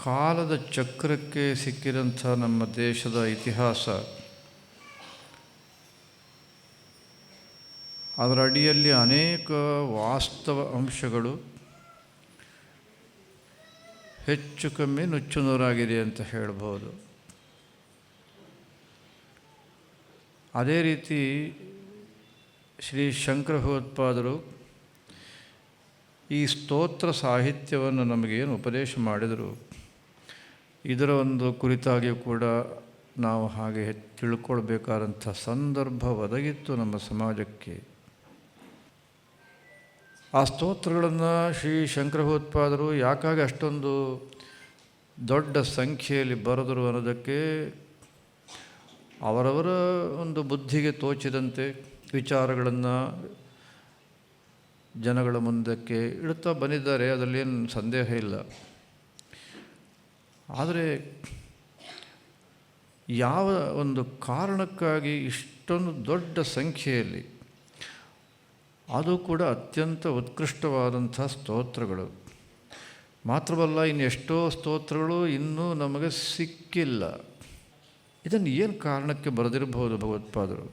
ಕಾಲದ ಚಕ್ರಕ್ಕೆ ಸಿಕ್ಕಿದಂಥ ನಮ್ಮ ದೇಶದ ಇತಿಹಾಸ, ಅದರ ಅಡಿಯಲ್ಲಿ ಅನೇಕ ವಾಸ್ತವ ಅಂಶಗಳು ಹೆಚ್ಚು ಕಮ್ಮಿ ನುಚ್ಚುನೂರಾಗಿದೆ ಅಂತ ಹೇಳ್ಬೋದು. ಅದೇ ರೀತಿ ಶ್ರೀ ಶಂಕರ ಭಗವತ್ಪಾದರು ಈ ಸ್ತೋತ್ರ ಸಾಹಿತ್ಯವನ್ನು ನಮಗೇನು ಉಪದೇಶ ಮಾಡಿದರು, ಇದರ ಒಂದು ಕುರಿತಾಗಿಯೂ ಕೂಡ ನಾವು ಹಾಗೆ ತಿಳ್ಕೊಳ್ಬೇಕಾದಂಥ ಸಂದರ್ಭ ಒದಗಿತ್ತು ನಮ್ಮ ಸಮಾಜಕ್ಕೆ. ಆ ಸ್ತೋತ್ರಗಳನ್ನು ಶ್ರೀ ಶಂಕರ ಭಗವತ್ಪಾದರು ಯಾಕಾಗಿ ಅಷ್ಟೊಂದು ದೊಡ್ಡ ಸಂಖ್ಯೆಯಲ್ಲಿ ಬರೆದರು ಅನ್ನೋದಕ್ಕೆ ಅವರವರ ಒಂದು ಬುದ್ಧಿಗೆ ತೋಚಿದಂತೆ ವಿಚಾರಗಳನ್ನು ಜನಗಳ ಮುಂದಕ್ಕೆ ಇಡುತ್ತಾ ಬಂದಿದ್ದಾರೆ, ಅದರಲ್ಲೇನು ಸಂದೇಹ ಇಲ್ಲ. ಆದರೆ ಯಾವ ಒಂದು ಕಾರಣಕ್ಕಾಗಿ ಇಷ್ಟೊಂದು ದೊಡ್ಡ ಸಂಖ್ಯೆಯಲ್ಲಿ, ಅದು ಕೂಡ ಅತ್ಯಂತ ಉತ್ಕೃಷ್ಟವಾದಂಥ ಸ್ತೋತ್ರಗಳು ಮಾತ್ರವಲ್ಲ, ಇನ್ನು ಎಷ್ಟೋ ಸ್ತೋತ್ರಗಳು ಇನ್ನೂ ನಮಗೆ ಸಿಕ್ಕಿಲ್ಲ. ಇದನ್ನು ಏನು ಕಾರಣಕ್ಕೆ ಬರೆದಿರಬಹುದು ಭಗವತ್ಪಾದರು?